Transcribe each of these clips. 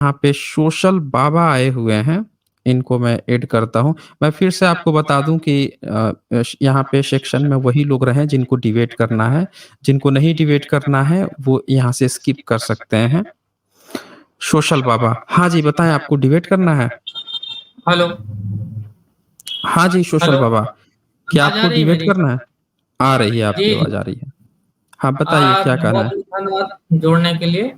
यहाँ पे सोशल बाबा आए हुए हैं, इनको मैं ऐड करता हूँ। मैं फिर से आपको बता दूँ कि यहाँ पे सेक्शन में वही लोग रहें जिनको डिबेट करना है, जिनको नहीं डिबेट करना है वो यहाँ से स्किप कर सकते हैं। सोशल बाबा, हाँ जी, बताएँ आपको डिबेट करना है? हेलो। हाँ जी, सोशल हेलो। बाबा, क्या आवाज आ आपको रही है डिबेट मेरी? करना है? आ रही है, जी। आपकी आवाज़ आ रही है। हाँ, बताइए क्या कहना बहुत है? बहुत धन्यवाद जोड़ने के लिए।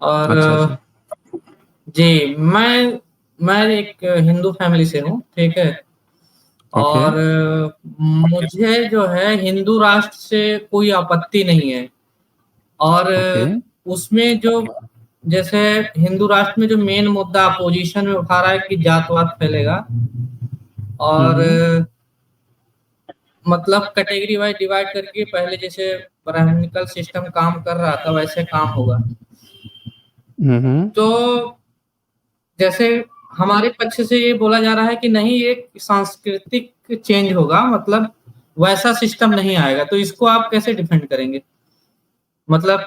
और अच्छा जी। जी, मैं एक हिंदू फैमिली से हूँ, ठीक है। ओके, और मुझे जो है हिंदू राष्ट्र से कोई आपत्ति नहीं है। और ओके। उसमें जो जैसे हिंदू राष्ट्र में जो मेन मुद्दा अपोजिशन में उठा रहा है कि जातवाद फैलेगा। हुँ, और हुँ। मतलब कैटेगरी वाइज डिवाइड करके पहले जैसे ब्राह्मणिकल सिस्टम काम कर रहा था वैसे काम होगा। हुँ, हुँ। तो जैसे हमारे पक्ष से ये बोला जा रहा है कि नहीं, एक सांस्कृतिक चेंज होगा, मतलब वैसा सिस्टम नहीं आएगा। तो इसको आप कैसे डिफेंड करेंगे? मतलब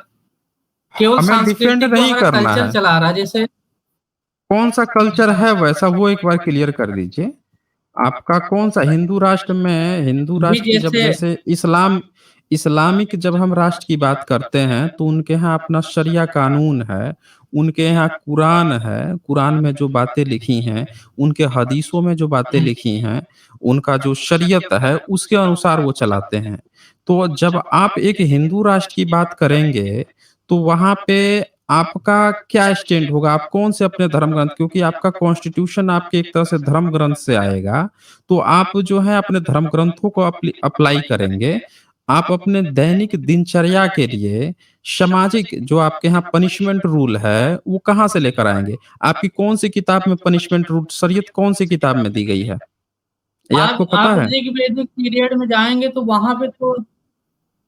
केवल हमें डिफेंड सांस्कृतिक जो नहीं हमारा करना कल्चर है। चला आ रहा है, जैसे कौन-सा कल्चर है वैसा वो एक बार क्लियर कर दीजिए। आपका कौन-सा हिंदू राष्ट्र में हिंदू भी राष्ट्र की जब जैसे जैसे इस्लामिक जब हम राष्ट्र की बात करते हैं, तो उनके यहाँ अपना शरिया कानून है, उनके यहाँ कुरान है, कुरान में जो बातें लिखी हैं, उनके हदीसों में जो बातें लिखी हैं, उनका जो शरीयत है, उसके अनुसार वो चलाते हैं। तो जब आप एक हिंदू राष्ट्र की बात करेंगे, तो वहाँ पे आपका क्या स्टैंड होगा? आप कौन से अपने धर्म ग्रंथ, क्योंकि आपका कॉन्स्टिट्यूशन आपके एक तरह से धर्म ग्रंथ से आएगा, तो आप जो है अपने धर्म ग्रंथों को अप्लाई करेंगे। आप अपने दैनिक दिनचर्या के लिए सामाजिक जो आपके यहाँ पनिशमेंट रूल है, वो कहाँ से लेकर आएँगे? आपकी कौन-सी किताब में पनिशमेंट रूल शरीयत कौन-सी किताब में दी गई है? ये आपको आप पता है? ऋग वैदिक पीरियड में जाएंगे तो वहां पे तो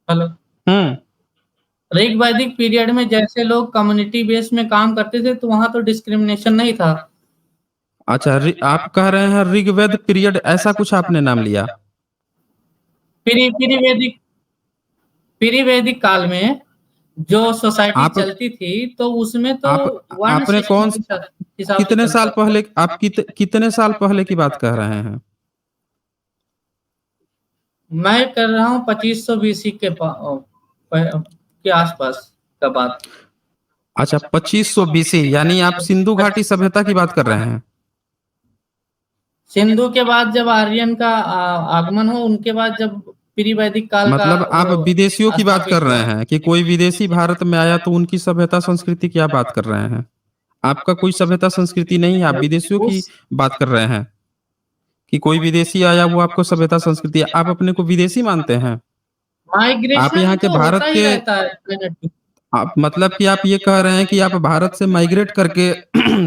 हेलो, हुँ। ऋग वैदिक पीरियड में जैसे लोग कम्युनिटी बेस में काम करते थे तो वहां तो डिस्क्रिमिनेशन नहीं था। अच्छा, रि आप कह रहे हैं ऋग्वेद पीरियड ऐसा कुछ आपने नाम लिया? प्री प्री वैदिक प्री वैदिक काल में जो सोसाइटी आप चलती थी तो उसमें तो आप वर्ण आपने सिस्टम कौन के हिसाब से कितने साल चलता था। पहले आप कितने साल पहले की बात कह रहे हैं? मैं कर रहा हूँ 2500 बीसी के आसपास का बात। अच्छा, 2500 बीसी, यानी आप सिंधु घाटी सभ्यता की बात कर रहे हैं। सिंधु के बाद जब आर्यन का आगमन हो, उनके बाद जब प्री वैदिक काल का मतलब आप वो विदेशियों की बात कर स्थापित रहे हुआ। हैं कि कोई विदेशी भारत में आया तो उनकी सभ्यता संस्कृति की आप बात कर रहे हैं। आपका कोई सभ्यता संस्कृति नहीं है, आप विदेशियों की उस बात कर रहे हैं कि कोई विदेशी आया वो आपको सभ्यता संस्कृति, आप अपने को विदेशी मानते हैं? आप यहाँ माइग्रेशन के तो भारत होता ही के रहता है planet पे। आप मतलब कि आप ये कह रहे हैं कि आप भारत से माइग्रेट करके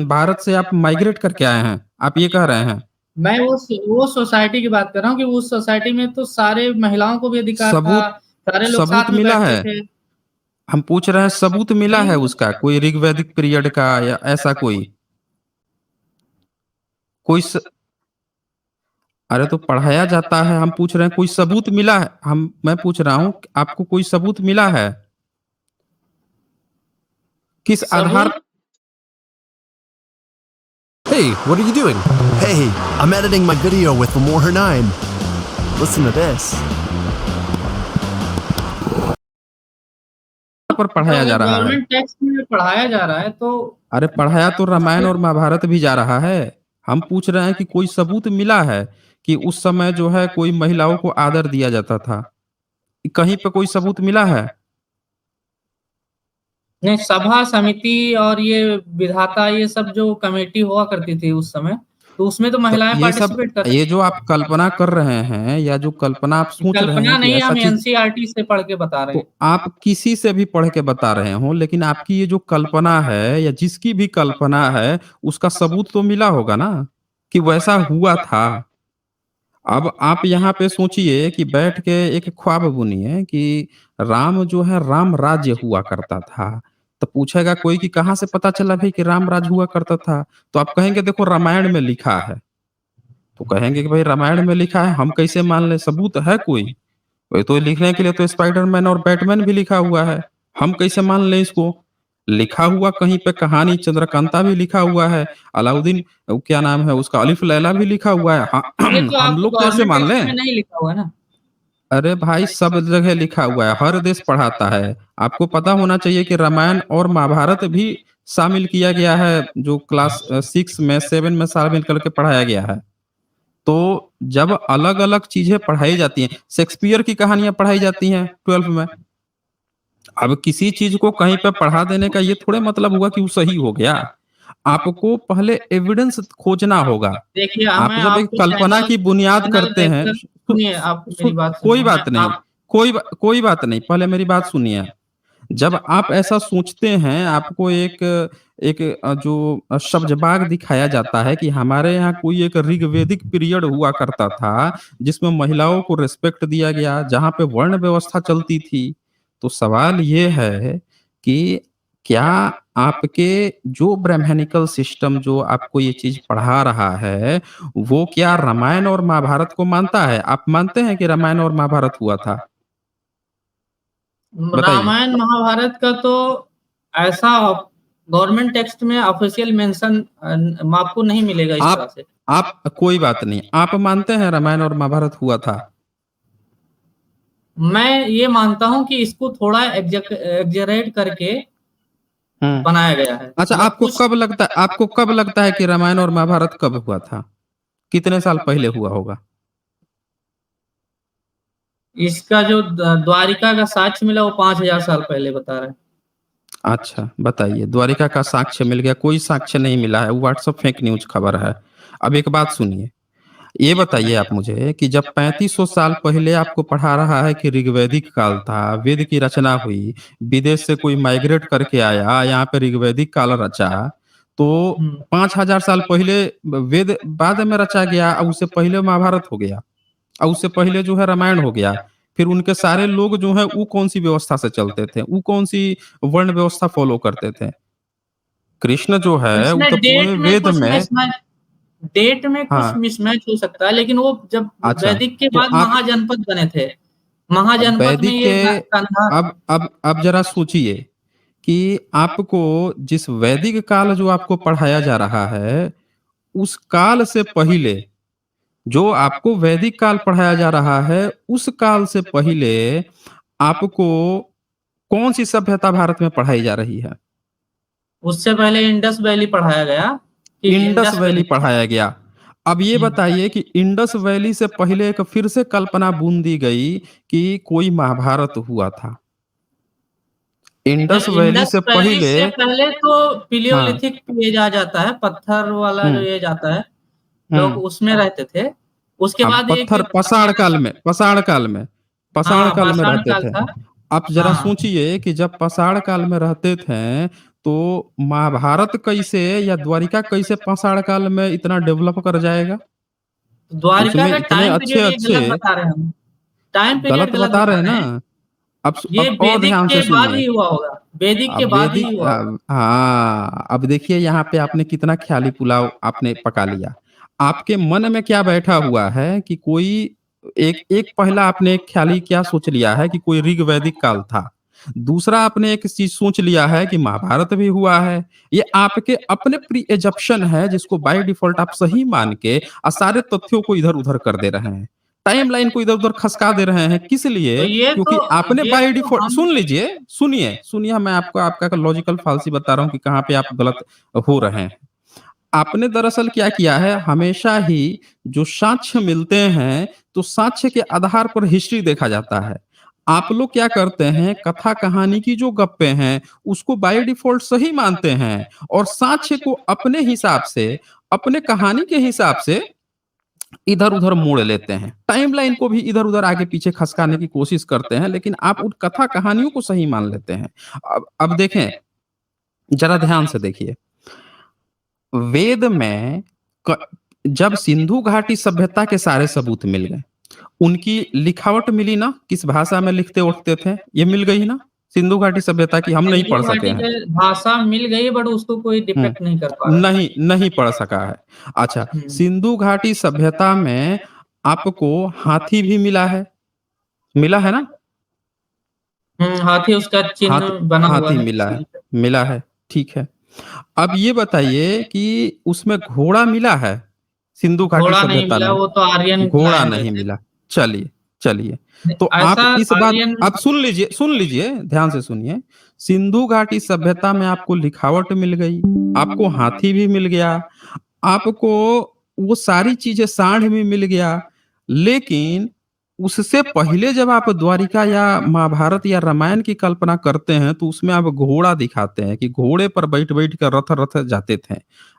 भारत से आप माइग्रेट करके आए हैं, आप ये कह रहे हैं? मैं वो सोसाइटी की बात कर रहा हूँ कि उस सोसाइटी में तो सारे महिलाओं को भी अधिकार था, सबूत सारे लोग सबूत साथ में मिला बैठते है? थे। हम पूछ रहे हैं सबूत मिला है नहीं, उसका, कोई ऋग्वैदिक पीरियड का या ऐसा कोई? कोई स अरे तो पढ़ाया जाता है, हम पूछ रहे हैं कोई सबूत मिला है? मैं पूछ रहा हूँ आपको कोई सबूत मिला है? किस आधार सबूत Hey, what are you doing? Hey, I'm editing my video with Lemore 9. Listen to this. पर पढ़ाया जा अगर रहा है? गवर्नमेंट टेक्स्ट में पढ़ाया जा रहा है तो अरे पढ़ाया तो रामायण और महाभारत भी जा रहा है। हम पूछ रहे हैं कि कोई सबूत मिला है कि उस समय जो है कोई महिलाओं को आदर दिया जाता था? कहीं पे कोई सबूत मिला है? नहीं, सभा समिति और ये विधाता ये सब जो कमेटी हुआ करती थी उस समय, तो उसमें तो तो महिलाएं ये सब पार्टिसिपेट कर ये रही जो आप कल्पना कर रहे हैं या जो कल्पना आप थी। सोच रहे हैं कल्पना कि नहीं, ऐसा हम चीज़, एनसीईआरटी से पढ़ के बता रहे तो हैं। आप किसी से भी पढ़ के बता रहे हो, लेकिन आपकी ये जो कल्पना है या जिसकी भी कल्पना है, उसका सबूत तो मिला होगा ना, कि वैसा हुआ था। अब आप यहाँ पे सोचिए कि बैठ के एक ख्वाब बुनिए कि राम जो है राम राज्य हुआ करता था। तो पूछेगा कोई कि कहाँ से पता चला भाई कि राम राज्य हुआ करता था? तो आप कहेंगे देखो रामायण में लिखा है। तो कहेंगे कि भाई रामायण में लिखा है, हम कैसे मान लें? सबूत है कोई? तो लिखने के लिए तो स्पाइडरमैन और बैटमैन भी लिखा हुआ है, हम कैसे मान लें इसको? लिखा हुआ कहीं पे कहानी चंद्रकांता भी लिखा हुआ है, अलाउद्दीन क्या नाम है उसका अलिफ लैला भी लिखा हुआ है। हाँ, ये तो हम आपको लोग कैसे गवर्नमेंट मान टेक्स्ट में लें? नहीं लिखा हुआ ना। अरे भाई सब जगह लिखा हुआ है, हर देश पढ़ाता है। आपको पता होना चाहिए कि रामायण और महाभारत भी शामिल किया गया है, जो क्लास 6 में 7 में शामिल करके पढ़ाया गया है। तो जब अलग-अलग चीज़ें पढ़ाई जाती हैं, शेक्सपियर की कहानियाँ पढ़ाई जाती हैं 12th में। अब किसी चीज़ को कहीं पे पढ़ा देने का ये थोड़े मतलब हुआ कि वो सही हो गया। आपको पहले एविडेंस खोजना होगा। देखिए आप मैं जब एक आपको कल्पना चैनल की बुनियाद चैनल करते हैं देखकर सुनिए, आप मेरी बात कोई सुनिए। मैं बात नहीं, आप कोई बात नहीं, पहले मेरी बात सुनिए। जब आप ऐसा सोचते हैं, आपको एक एक जो शब्द-बाग दिखाया जाता है कि हमारे यहाँ कोई एक ऋग्वेदिक पीरियड हुआ करता था, जिसमें महिलाओं को रिस्पेक्ट दिया गया, जहाँ पे वर्ण व्यवस्था चलती थी। तो सवाल ये है कि क्या आपके जो ब्राह्मणिकल सिस्टम जो आपको ये चीज़ पढ़ा रहा है, वो क्या रामायण और महाभारत को मानता है? आप मानते हैं कि रामायण और महाभारत हुआ था? बताइए। रामायण महाभारत का तो ऐसा गवर्नमेंट टेक्स्ट में ऑफिशियल मेंशन आपको नहीं मिलेगा इस तरह आप से। आप कोई बात नहीं, आप मानते हैं रामायण और महाभारत हुआ था? मैं ये मानता हूँ कि इसको थोड़ा एग्जैगरेट करके हुँ। बनाया गया है। अच्छा, मतलब कुछ आपको कब लगता है कि रामायण और महाभारत कब हुआ था? कितने साल पहले हुआ होगा? इसका जो द्वारिका का साक्ष्य मिला वो 5000 साल पहले बता रहा है। अच्छा, बताइए द्वारिका का साक्ष्य मिल गया, कोई साक्ष्य नहीं मिला है, व्हाट्सएप फेक न्यूज़ खबर है। अब एक बात सुनिए, ये बताइए आप मुझे कि जब 3500 साल पहले आपको पढ़ा रहा है कि ऋग्वैदिक काल था, वेद की रचना हुई, विदेश से कोई माइग्रेट करके आया, यहाँ पे ऋग्वैदिक काल रचा, तो हुँ। 5000 साल पहले वेद बाद में रचा गया और उससे पहले महाभारत हो गया और उससे पहले जो है रामायण हो गया। फिर उनके सारे लोग जो हैं वो कौन-सी व्यवस्था से चलते थे? वो कौन-सी वर्ण व्यवस्था फ़ॉलो करते थे? कृष्ण जो है वो इसमें तो पूरे वेद में डेट में कुछ हाँ, मिसमैच हो सकता है, लेकिन वो जब अच्छा, वैदिक के तो बाद आप महाजनपद बने थे। अब महाजनपद में वैदिक ये के गांधार अब ज़रा सोचिए कि आपको जिस वैदिक काल जो आपको पढ़ाया जा रहा है, उस काल से पहिले जो आपको वैदिक काल पढ़ाया जा रहा है, उस काल से पहिले आपको कौन-सी सभ्यता भारत में पढ़ाई जा रही है? उससे पहले इंडस वैली पढ़ाया गया कि इंडस इंडस वैली वैली पढ़ाया गया। अब ये हुँ। बताइए कि इंडस वैली से पहले एक फिर से कल्पना बुन दी गई कि कोई महाभारत हुआ था। इंडस वैली इंडस से वैली पहिले से पहले तो हाँ, पिलियोलिथिक एज आ जाता है, पत्थर वाला जो हुँ, एज आता है, लोग हुँ। उसमें रहते थे। उसके अब बाद एक पत्थर पसाड़ हाँ, काल में पाषाण रहते काल थे। था। आप ज़रा हाँ, सोचिए कि जब पाषाण काल में रहते थे, तो महाभारत कैसे या द्वारिका कैसे पाषाण काल में इतना डेवलप कर जाएगा? द्वारिका उसमें का इतने टाइम पीरियड ये अच्छे-अच्छे गलत बता रहे हैं हम। टाइम पीरियड गलत गलत बता रहे बता हैं रहे ना? हैं। अब ये और वैदिक ध्यान से के बाद सुनिए। ही हुआ होगा, वैदिक के अब बाद ही वैदिक हुआ होगा। हाँ, अब देखिए यहाँ पे आपने कितना ख़्याली पुलाव आपने पका लिया। आपके मन में क्या बैठा हुआ है कि कोई एक एक पहला आपने एक ख़्याली क्या सोच लिया है कि कोई ऋग्वैदिक काल था। दूसरा आपने एक चीज़ सोच लिया है कि महाभारत भी हुआ है। ये आपके अपने प्री-एजम्पशन है जिसको बाय डिफ़ॉल्ट आप सही मान के सारे तथ्यों को इधर-उधर कर दे रहे हैं। टाइमलाइन को इधर-उधर खसका दे रहे हैं। किस तो लिए? क्योंकि आपने ये बाय तो डिफ़ॉल्ट हम सुन लीजिए, सुनिए मैं आपको आपका लॉजिकल फ़ालसी बता रहा हूँ कि कहाँ पे आप गलत हो रहे हैं। आपने दरअसल क्या किया है, हमेशा ही जो साक्ष्य मिलते हैं, तो साक्ष्य के आधार पर हिस्ट्री देखा जाता है। आप लोग क्या करते हैं, कथा कहानी की जो गप्पें हैं, उसको बाय डिफ़ॉल्ट सही मानते हैं और साक्ष्य को अपने हिसाब से, अपने कहानी के हिसाब से इधर-उधर मोड़ लेते हैं। टाइमलाइन को भी इधर-उधर आगे-पीछे खसकाने की कोशिश करते हैं, लेकिन आप उन कथा कहानियों को सही मान लेते हैं। अब देखें, ज़रा ध्यान से देखिए। वेद में क जब सिंधु घाटी सभ्यता के सारे सबूत मिल गए, उनकी लिखावट मिली ना, किस भाषा में लिखते-उखते थे, ये मिल गई ना? सिंधु घाटी सभ्यता की हम नहीं सिंधु पढ़ सके घाटी हैं। के भाषा मिल गई बट उसको कोई हुँ, डिपेक्ट नहीं कर पा रहा है। नहीं पढ़ सका है। अच्छा, हुँ। सिंधु घाटी सभ्यता में आपको हाथी भी मिला है ना? हाथी उसका चिन्ह हाथी बना हुआ हाथी है मिला है। सील पे। मिला है, ठीक है। अब ये बताइए कि उसमें घोड़ा मिला है, सिंधु घाटी घोड़ा नहीं सभ्यता मिला, में? वो तो आर्यन घोड़ा लाए गए नहीं थे। मिला। चलिए, चलिए। तो आप ऐसा इस बात आर्यन अब सुन लीजिए, ध्यान से सुनिए। सिंधु घाटी सभ्यता में आपको लिखावट मिल गई, आपको हाथी भी मिल गया, आपको वो सारी चीज़ें साँढ़ भी मिल गया, लेकिन उससे पहले जब आप द्वारिका या महाभारत या रामायण की कल्पना करते हैं, तो उसमें आप घोड़ा दिखाते हैं कि घोड़े पर बैठ-बैठ कर रथ-रथ जाते थे।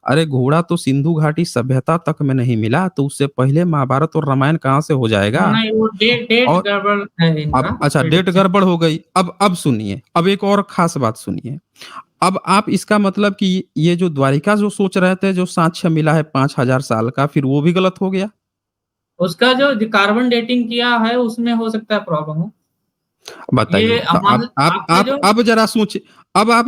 अरे घोड़ा तो सिंधु घाटी सभ्यता तक में नहीं मिला, तो उससे पहले महाभारत और रामायण कहाँ से हो जाएगा? नहीं, वो डेट और गड़बड़ है इनका, अब अच्छा डेट प्रेडिक्शन। गड़बड़ हो गई। अब सुनिए, अब एक और ख़ास बात सुनिए। अब आप इसका मतलब कि ये जो द्वारिका जो सोच रहे थे, जो साक्ष्य मिला है 5000 साल का, फिर वो भी गलत हो गया? उसका जो कार्बन डेटिंग किया है, उसमें हो सकता है प्रॉब्लम हो। बताइए। ये तो हमारे आपके जो अब ज़रा सोचिए, अब आप